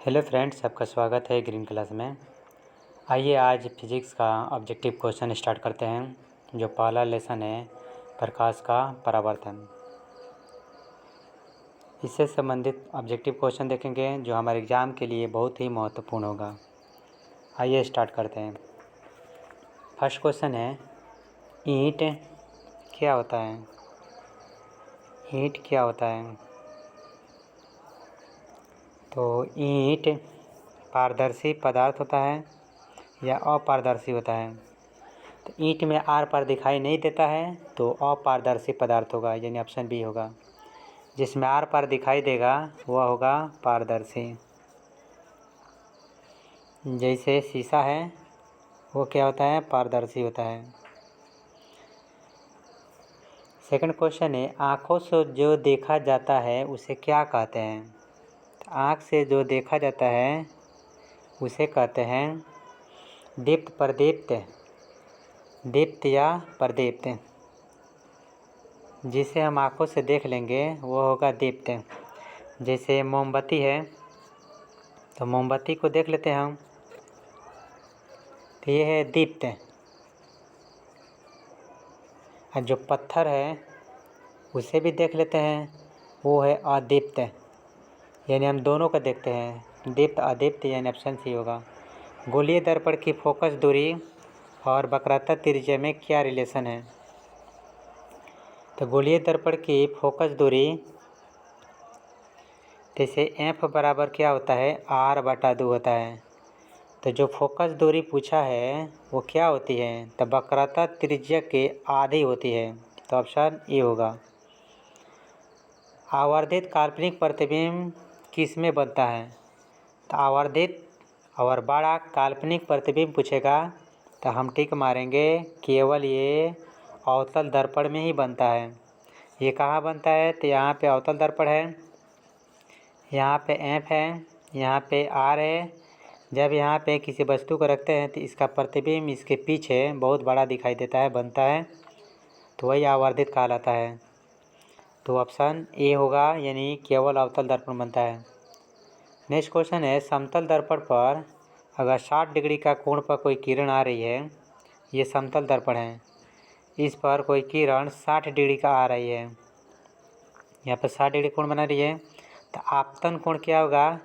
Hello friends, आपका स्वागत है ग्रीन क्लास में। आइए आज फिजिक्स का ऑब्जेक्टिव क्वेश्चन स्टार्ट करते हैं। जो पहला लेसन है प्रकाश का परावर्तन। इससे संबंधित ऑब्जेक्टिव क्वेश्चन देखेंगे जो हमारे एग्ज़ाम के लिए बहुत ही महत्वपूर्ण होगा। आइए स्टार्ट करते हैं। फर्स्ट क्वेश्चन है, ईंट क्या होता है? ईंट क्या होता है? तो ईंट पारदर्शी पदार्थ होता है या अपारदर्शी होता है? तो ईंट में आर पार दिखाई नहीं देता है तो अपारदर्शी पदार्थ होगा, यानी ऑप्शन बी होगा। जिसमें आर पार दिखाई देगा वह होगा पारदर्शी। जैसे शीशा है वो क्या होता है? पारदर्शी होता है। सेकंड क्वेश्चन है, आँखों से जो देखा जाता है उसे क्या कहते हैं? तो आँख से जो देखा जाता है उसे कहते हैं दीप्त प्रदीप्त, दीप्त या प्रदीप्त। जिसे हम आँखों से देख लेंगे वो होगा दीप्त। जैसे मोमबत्ती है तो मोमबत्ती को देख लेते हैं हम, तो ये है दीप्त। और जो पत्थर है उसे भी देख लेते हैं, वो है अदीप्त। यानी हम दोनों का देखते हैं, दीप्त अदीप्त, यानी ऑप्शन सी होगा। गोलीय दर्पण की फोकस दूरी और वक्रता त्रिज्या में क्या रिलेशन है? तो गोलीय दर्पण की फोकस दूरी, जैसे एफ बराबर क्या होता है? r/2 होता है। तो जो फोकस दूरी पूछा है वो क्या होती है? तो वक्रता त्रिज्या के आधी होती है, तो ऑप्शन ए होगा। आवर्धित काल्पनिक प्रतिबिंब किस में बनता है? तो आवर्धित और बड़ा काल्पनिक प्रतिबिंब पूछेगा तो हम टिक मारेंगे, केवल ये अवतल दर्पण में ही बनता है। ये कहाँ बनता है? तो यहाँ पे अवतल दर्पण है, यहाँ पे एफ है, यहाँ पे आर है। जब यहाँ पे किसी वस्तु को रखते हैं तो इसका प्रतिबिंब इसके पीछे बहुत बड़ा दिखाई देता है, बनता है, तो वही आवर्धित कहलाता है। तो ऑप्शन ए होगा, यानी केवल अवतल दर्पण बनता है। नेक्स्ट क्वेश्चन है, समतल दर्पण पर अगर 60 डिग्री का कोण पर कोई किरण आ रही है, ये समतल दर्पण है, इस पर कोई किरण 60 डिग्री का आ रही है, यहाँ पर 60 डिग्री कोण बना रही है, तो आपतन कोण क्या होगा?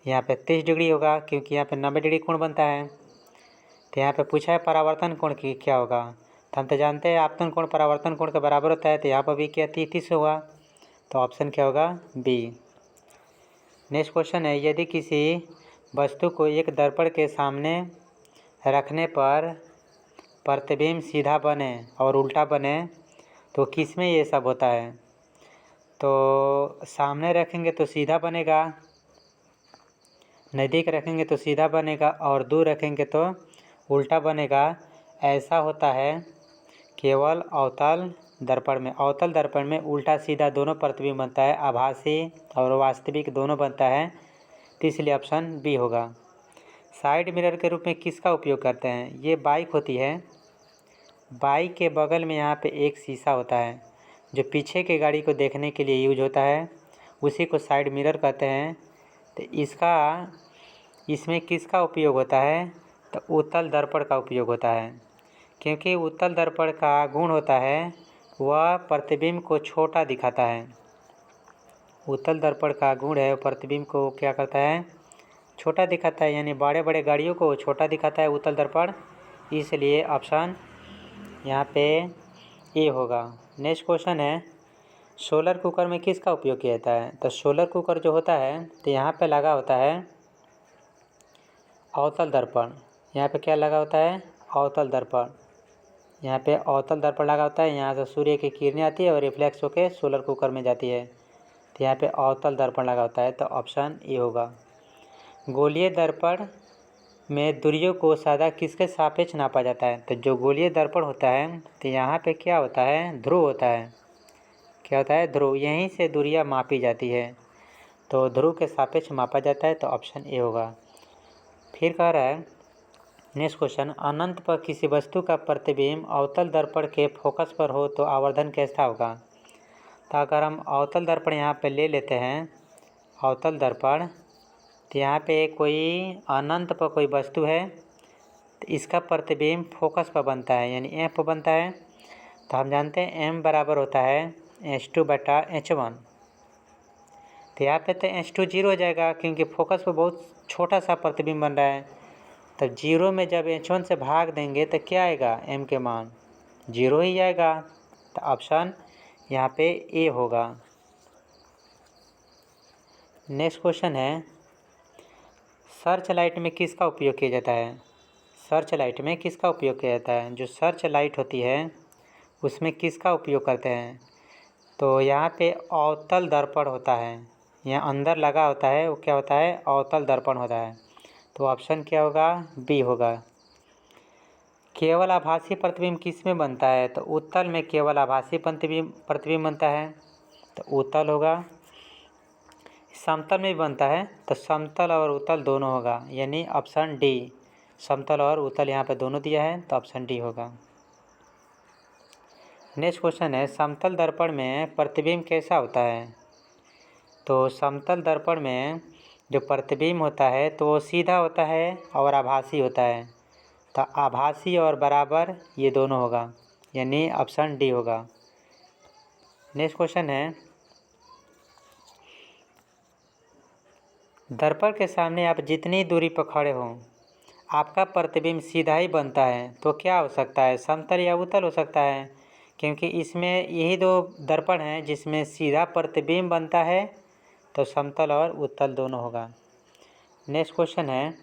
यहाँ पे 30 डिग्री होगा, क्योंकि यहाँ पे 90 डिग्री कोण बनता है। तो यहाँ पे पूछा है परावर्तन कोण की क्या होगा, तो हम तो जानते हैं आपतन कोण परावर्तन कोण के बराबर होता है, तो यहाँ पर भी क्या 30 होगा, तो ऑप्शन क्या होगा? बी। नेक्स्ट क्वेश्चन है, यदि किसी वस्तु को एक दर्पण के सामने रखने पर प्रतिबिंब सीधा बने और उल्टा बने तो किस में ये सब होता है? तो सामने रखेंगे तो सीधा बनेगा, नज़दीक रखेंगे तो सीधा बनेगा, और दूर रखेंगे तो उल्टा बनेगा। ऐसा होता है केवल अवतल दर्पण में। अवतल दर्पण में उल्टा सीधा दोनों प्रतिबिंब बनता है, आभासी और वास्तविक दोनों बनता है, तो इसलिए ऑप्शन बी होगा। साइड मिरर के रूप में किसका उपयोग करते हैं? ये बाइक होती है, बाइक के बगल में यहाँ पे एक शीशा होता है जो पीछे की गाड़ी को देखने के लिए यूज होता है, उसी को साइड मिरर कहते हैं। तो इसमें किसका उपयोग होता है? तो उत्तल दर्पण का उपयोग होता है, क्योंकि उत्तल दर्पण का गुण होता है वह प्रतिबिंब को छोटा दिखाता है। उत्तल दर्पण का गुण है प्रतिबिंब को क्या करता है? छोटा दिखाता है, यानी बड़े बड़े गाड़ियों को छोटा दिखाता है उत्तल दर्पण, इसलिए ऑप्शन यहाँ पे ए होगा। नेक्स्ट क्वेश्चन है, सोलर कुकर में किसका उपयोग किया जाता है? तो सोलर कुकर जो होता है तो यहाँ पे लगा होता है अवतल दर्पण। यहाँ पे क्या लगा होता है? अवतल दर्पण। यहाँ पे अवतल दर्पण लगा होता है, यहाँ से सूर्य की किरणें आती है और रिफ्लेक्स होकर सोलर कुकर में जाती है, तो यहाँ पे अवतल दर्पण लगा होता है, तो ऑप्शन ए होगा। गोलीय दर्पण में दूरियों को सदा किसके सापेक्ष नापा जाता है? तो जो गोलीय दर्पण होता है तो यहाँ पे क्या होता है? ध्रुव होता है। क्या होता है? ध्रुव। यहीं से दूरियाँ मापी जाती है, तो ध्रुव के सापेक्ष मापा जाता है, तो ऑप्शन ए होगा। फिर कह रहा है नेक्स्ट क्वेश्चन, अनंत पर किसी वस्तु का प्रतिबिंब अवतल दर्पण के फोकस पर हो तो आवर्धन कैसा होगा? तो अगर हम अवतल दर्पण यहाँ पे ले लेते हैं, अवतल दर्पण, तो यहाँ पे कोई अनंत पर कोई वस्तु है तो इसका प्रतिबिंब फोकस पर बनता है यानी एफ पर बनता है। तो हम जानते हैं m बराबर होता है H2/H1। तो यहाँ पे तो H2 जीरो हो जाएगा क्योंकि फोकस पर बहुत छोटा सा प्रतिबिंब बन रहा है। तब जीरो में जब H1 से भाग देंगे तो क्या आएगा, m के मान जीरो ही आएगा। तो ऑप्शन यहाँ पे ए होगा। नेक्स्ट क्वेश्चन है, सर्च लाइट में किसका उपयोग किया जाता है। सर्च लाइट में किसका उपयोग किया जाता है, जो सर्च लाइट होती है उसमें किसका उपयोग करते हैं। तो यहाँ पे अवतल दर्पण होता है, यहाँ अंदर लगा होता है वो क्या होता है, अवतल दर्पण होता है। तो ऑप्शन क्या होगा, बी होगा। केवल आभासी प्रतिबिंब किस में बनता है, तो उत्तल में केवल आभासी प्रतिबिंब बनता है तो उत्तल होगा। समतल में भी बनता है तो समतल और उत्तल दोनों होगा, यानी ऑप्शन डी। समतल और उत्तल यहाँ पे दोनों दिया है तो ऑप्शन डी होगा। नेक्स्ट क्वेश्चन है, समतल दर्पण में प्रतिबिंब कैसा होता है। तो समतल दर्पण में जो प्रतिबिंब होता है तो वो सीधा होता है और आभासी होता है। तो आभासी और बराबर ये दोनों होगा, यानी ऑप्शन डी होगा। नेक्स्ट क्वेश्चन है, दर्पण के सामने आप जितनी दूरी पर खड़े हों आपका प्रतिबिंब सीधा ही बनता है तो क्या हो सकता है, समतल या उत्तल हो सकता है, क्योंकि इसमें यही दो दर्पण हैं जिसमें सीधा प्रतिबिंब बनता है तो समतल और उत्तल दोनों होगा। नेक्स्ट क्वेश्चन है,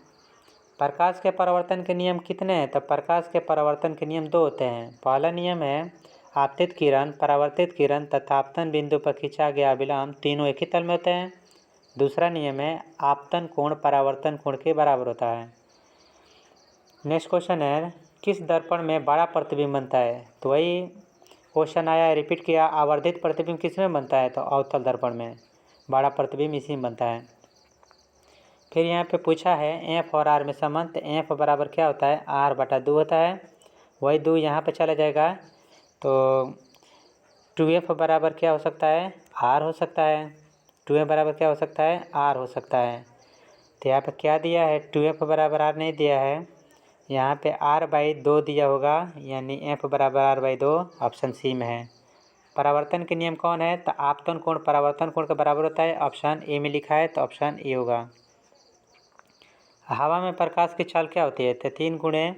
प्रकाश के परावर्तन के नियम कितने हैं। तो प्रकाश के परावर्तन के नियम दो होते हैं। पहला नियम है आपतित किरण, परावर्तित किरण तथा आपतन बिंदु पर खींचा गया अभिलंब तीनों एक ही तल में होते हैं। दूसरा नियम है आपतन कोण परावर्तन कोण के बराबर होता है। नेक्स्ट क्वेश्चन है, किस दर्पण में बड़ा प्रतिबिंब बनता है। तो वही क्वेश्चन आया, रिपीट किया, आवर्धित प्रतिबिंब किस में बनता है, तो अवतल दर्पण में बड़ा प्रतिबिंब इसी में बनता है। फिर यहाँ पे पूछा है एफ और आर में संबंध, तो एफ बराबर क्या होता है, r/2 होता है। वही 2 यहाँ पे चला जाएगा तो 2f बराबर क्या हो सकता है, r हो सकता है। 2f बराबर क्या हो सकता है, r हो सकता है। तो यहाँ पे क्या दिया है, 2f बराबर r नहीं दिया है, यहाँ पे r/2 दिया होगा, यानी f बराबर r/2 ऑप्शन सी में है। परावर्तन के नियम कौन है, तो आपतन कोण परावर्तन कोण के बराबर होता है, ऑप्शन ए में लिखा है तो ऑप्शन ए होगा। हवा में प्रकाश की चाल क्या होती है, तो 3 ×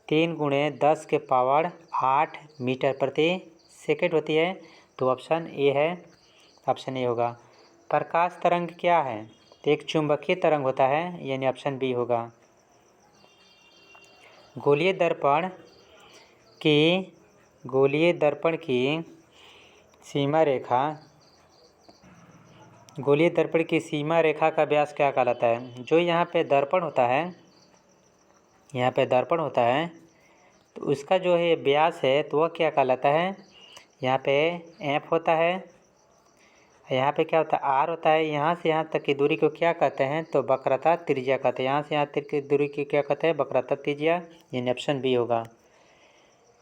10⁸ मीटर प्रति सेकंड होती है तो ऑप्शन ए है, ऑप्शन ए होगा। प्रकाश तरंग क्या है, तो एक चुंबकीय तरंग होता है, यानी ऑप्शन बी होगा। गोलीय दर्पण की सीमा रेखा का व्यास क्या कहलाता है। जो यहाँ पे दर्पण होता है तो उसका जो है व्यास है तो वह क्या कहलाता है, यहाँ पे एफ होता है, यहाँ पे क्या होता है, आर होता है। यहाँ से यहाँ तक की दूरी को क्या कहते हैं, तो वक्रता त्रिज्या कहते हैं। यहाँ से यहाँ तक की दूरी की क्या कहते हैं, वक्रता त्रिज्या, यानी ऑप्शन बी होगा।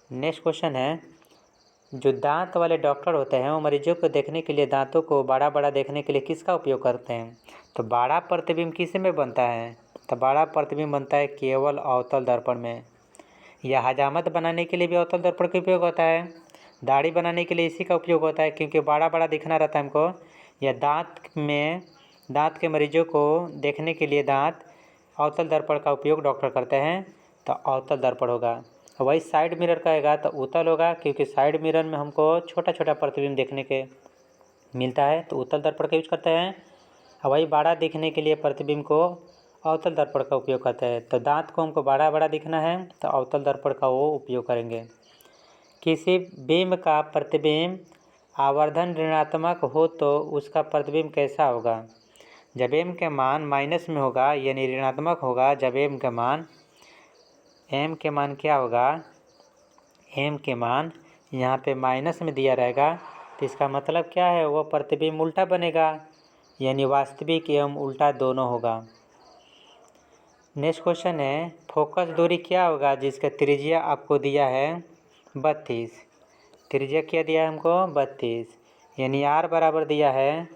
नेक्स्ट क्वेश्चन है, जो दांत वाले डॉक्टर होते हैं वो मरीजों को देखने के लिए दांतों को बड़ा बड़ा देखने के लिए किसका उपयोग करते हैं। तो बड़ा प्रतिबिंब किस में बनता है, तो बड़ा प्रतिबिंब बनता है केवल अवतल दर्पण में। या हजामत बनाने के लिए भी अवतल दर्पण का उपयोग होता है। दाढ़ी बनाने के लिए इसी का उपयोग होता है क्योंकि बड़ा बड़ा दिखना रहता है हमको। या दांत के मरीजों को देखने के लिए अवतल दर्पण का उपयोग डॉक्टर करते हैं तो अवतल दर्पण होगा। वही साइड मिरर का आएगा तो उत्तल होगा, क्योंकि साइड मिरर में हमको छोटा छोटा प्रतिबिंब देखने के मिलता है तो उत्तल दर्पण का यूज करते हैं। वही बड़ा दिखने के लिए प्रतिबिंब को अवतल दर्पण का उपयोग करते हैं। तो दांत को हमको बड़ा बड़ा दिखना है तो अवतल दर्पण का वो उपयोग करेंगे। किसी बिंब का प्रतिबिंब आवर्धन ऋणात्मक हो तो उसका प्रतिबिंब कैसा होगा। जब m के मान माइनस में होगा यानी ऋणात्मक होगा, जब m के मान क्या होगा, m के मान यहाँ पे माइनस में दिया रहेगा तो इसका मतलब क्या है, वो प्रतिबिंब उल्टा बनेगा, यानी वास्तविक एवं उल्टा दोनों होगा। नेक्स्ट क्वेश्चन है, फोकस दूरी क्या होगा जिसका त्रिज्या आपको दिया है 32। त्रिज्या क्या दिया है हमको 32, यानी r बराबर दिया है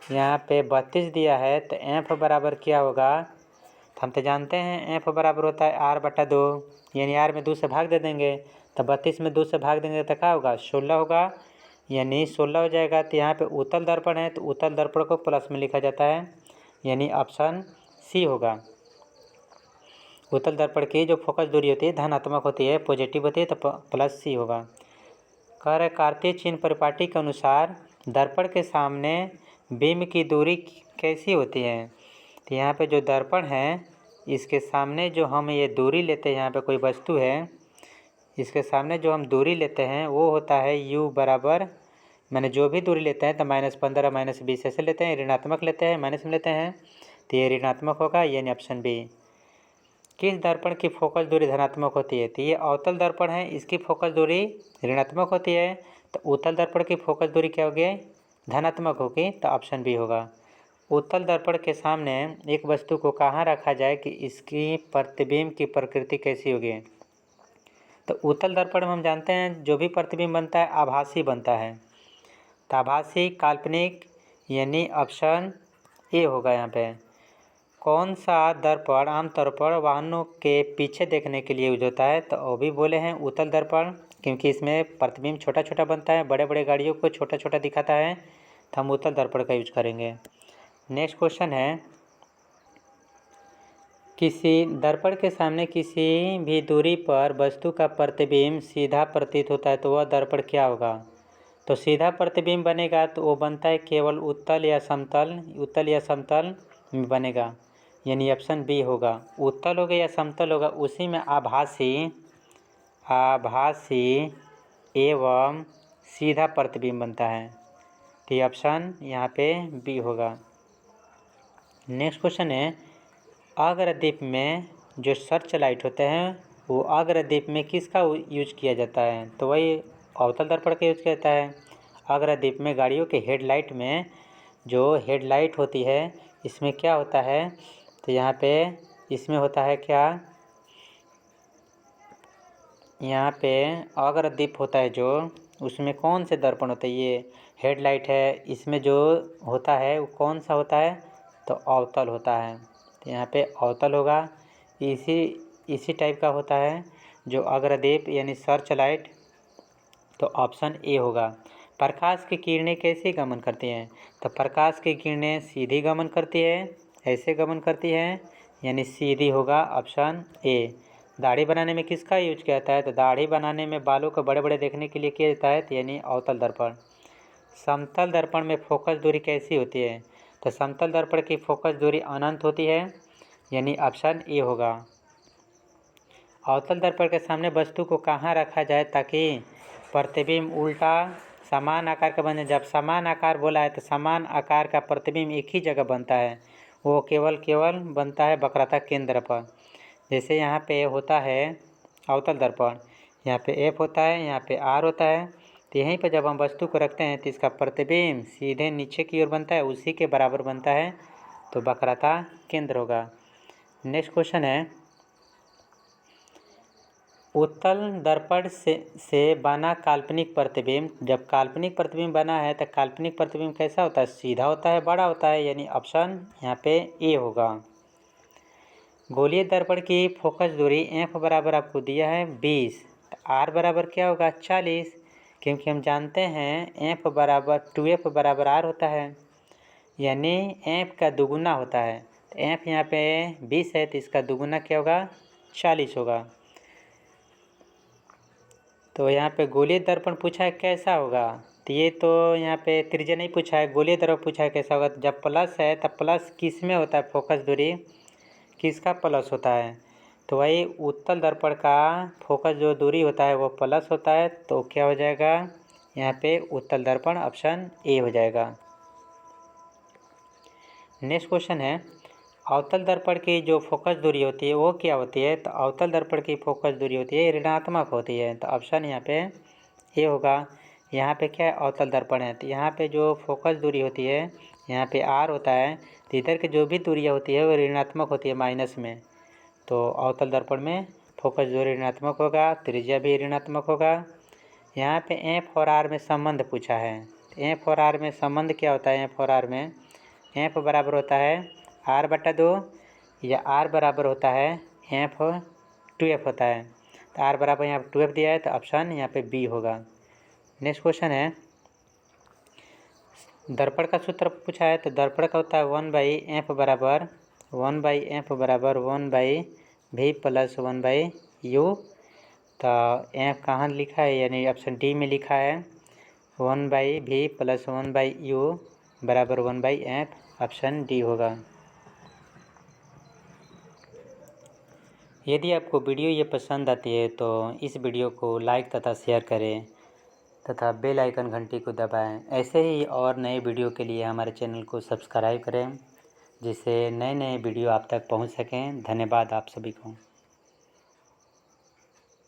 यहाँ पे 32 दिया है तो एफ बराबर क्या होगा, तो हम तो जानते हैं एफ बराबर होता है r/2, यानी r में 2 से भाग दे देंगे तो 32 में 2 से भाग देंगे तो क्या होगा 16 होगा, यानी 16 हो जाएगा। तो यहाँ पे उत्तल दर्पण है तो उत्तल दर्पण को प्लस में लिखा जाता है, यानी ऑप्शन सी होगा। उत्तल दर्पण की जो फोकस दूरी होती है धनात्मक होती है, पॉजिटिव होती है, तो प्लस सी होगा। कह रहे कार्तीय चिन्ह परिपाटी के अनुसार दर्पण के सामने बीम की दूरी कैसी होती है। तो यहाँ पे जो दर्पण है इसके सामने जो हम ये दूरी लेते हैं, यहाँ पे कोई वस्तु है इसके सामने जो हम दूरी लेते हैं वो होता है u बराबर, मैंने जो भी दूरी लेते हैं तो -15 -20 ऐसे लेते हैं, ऋणात्मक लेते हैं माइनस में लेते हैं तो ये ऋणात्मक होगा, यानी ऑप्शन बी। किस दर्पण की फोकस दूरी धनात्मक होती है, तो ये अवतल दर्पण है इसकी फोकस दूरी ऋणात्मक होती है, तो उत्तल दर्पण की फोकस दूरी क्या होगी धनात्मक होगी, तो ऑप्शन बी होगा। उत्तल दर्पण के सामने एक वस्तु को कहाँ रखा जाए कि इसकी प्रतिबिंब की प्रकृति कैसी होगी। तो उत्तल दर्पण में हम जानते हैं जो भी प्रतिबिंब बनता है आभासी बनता है, तो आभासी काल्पनिक, यानी ऑप्शन ए होगा। यहाँ पे कौन सा दर्पण आमतौर पर वाहनों के पीछे देखने के लिए यूज होता है, तो वो भी बोले हैं उत्तल दर्पण, क्योंकि इसमें प्रतिबिंब छोटा छोटा बनता है, बड़े बड़े गाड़ियों को छोटा छोटा दिखाता है, तो हम उत्तल दर्पण का यूज करेंगे। नेक्स्ट क्वेश्चन है, किसी दर्पण के सामने किसी भी दूरी पर वस्तु का प्रतिबिंब सीधा प्रतीत होता है तो वह दर्पण क्या होगा। तो सीधा प्रतिबिंब बनेगा तो वो बनता है केवल उत्तल या समतल में बनेगा, यानी ऑप्शन बी होगा। उत्तल होगा या समतल होगा उसी में आभासी एवं सीधा प्रतिबिंब बनता है, तो ऑप्शन यहाँ पे बी होगा। नेक्स्ट क्वेश्चन है, अग्रदीप में जो सर्च लाइट होते हैं वो अग्रदीप में किसका यूज किया जाता है, तो वही अवतल दर्पण का यूज किया जाता है। अग्रदीप में गाड़ियों के हेडलाइट में जो हेडलाइट होती है इसमें क्या होता है, तो यहाँ पे इसमें होता है क्या, यहाँ पे अग्रदीप होता है जो उसमें कौन से दर्पण होते हैं, ये हेडलाइट है, इसमें जो होता है वो कौन सा होता है, तो अवतल होता है, तो यहाँ पे अवतल होगा। इसी टाइप का होता है जो अग्रदीप यानी सर्च लाइट, तो ऑप्शन ए होगा। प्रकाश की किरणें कैसे गमन करती हैं, तो प्रकाश की किरणें सीधी गमन करती है, ऐसे गमन करती है, यानी सीधी होगा, ऑप्शन ए। दाढ़ी बनाने में किसका यूज किया जाता है, तो दाढ़ी बनाने में बालों को बड़े बड़े देखने के लिए किया जाता है, तो यानी अवतल दर्पण। समतल दर्पण में फोकस दूरी कैसी होती है, तो समतल दर्पण की फोकस दूरी अनंत होती है, यानी ऑप्शन ए होगा। अवतल दर्पण के सामने वस्तु को कहाँ रखा जाए ताकि प्रतिबिंब उल्टा समान आकार का बने। जब समान आकार बोला है तो समान आकार का प्रतिबिंब एक ही जगह बनता है, वो केवल बनता है वक्रता केंद्र पर। जैसे यहाँ पे होता है अवतल दर्पण, यहाँ पे एफ होता है, यहाँ पे आर होता है, तो यहीं पर जब हम वस्तु को रखते हैं तो इसका प्रतिबिंब सीधे नीचे की ओर बनता है, उसी के बराबर बनता है, तो वक्रता केंद्र होगा। नेक्स्ट क्वेश्चन है, उत्तल दर्पण से बना काल्पनिक प्रतिबिंब, जब काल्पनिक प्रतिबिंब बना है तो काल्पनिक प्रतिबिंब कैसा होता है, सीधा होता है, बड़ा होता है, यानी ऑप्शन यहाँ पे ए होगा। गोलीय दर्पण की फोकस दूरी एफ बराबर आपको दिया है 20, तो आर बराबर क्या होगा 40, क्योंकि हम जानते हैं एफ बराबर 2f बराबर आर होता है, यानी एफ का दुगुना होता है, तो एफ यहाँ पे 20 है तो इसका दुगुना क्या होगा 40 होगा। तो यहाँ पे गोलीय दर्पण पूछा है कैसा होगा, तो ये तो यहाँ पे त्रिज्या नहीं पूछा है, गोलीय दर्पण पूछा है कैसा होगा। जब प्लस है तब प्लस किस में होता है, फोकस दूरी किसका प्लस होता है, तो वही उत्तल दर्पण का फोकस जो दूरी होता है वो प्लस होता है, तो क्या हो जाएगा यहाँ पे उत्तल दर्पण, ऑप्शन ए हो जाएगा। नेक्स्ट क्वेश्चन है, अवतल दर्पण की जो फोकस दूरी होती है वो क्या होती है, तो अवतल दर्पण की फोकस दूरी होती है ऋणात्मक होती है, तो ऑप्शन यहाँ पे ए होगा। यहाँ पे क्या है अवतल दर्पण है, तो यहाँ पे जो फोकस दूरी होती है यहाँ पे आर होता है, तो इधर की जो भी दूरियाँ होती है वो ऋणात्मक होती है माइनस में, तो अवतल दर्पण में फोकस दूरी ऋणात्मक होगा, त्रिज्या भी ऋणात्मक होगा। यहाँ पे एफ और आर में संबंध पूछा है, एफ और आर में संबंध क्या होता है, एफ और आर में एफ बराबर होता है r/2 या r बराबर होता है एफ 2f होता है। तो r बराबर यहाँ पर 2f दिया है तो ऑप्शन यहाँ पे बी होगा। नेक्स्ट क्वेश्चन है, दर्पण का सूत्र पूछा है। तो दर्पण का होता है 1/f बराबर 1/v प्लस 1/u। तो एफ कहाँ लिखा है, यानी ऑप्शन डी में लिखा है 1/v प्लस 1/u बराबर 1/f, ऑप्शन डी होगा। यदि आपको वीडियो ये पसंद आती है तो इस वीडियो को लाइक तथा शेयर करें तथा बेल आइकन घंटी को दबाएं। ऐसे ही और नए वीडियो के लिए हमारे चैनल को सब्सक्राइब करें, जिससे नए नए वीडियो आप तक पहुंच सकें। धन्यवाद आप सभी को।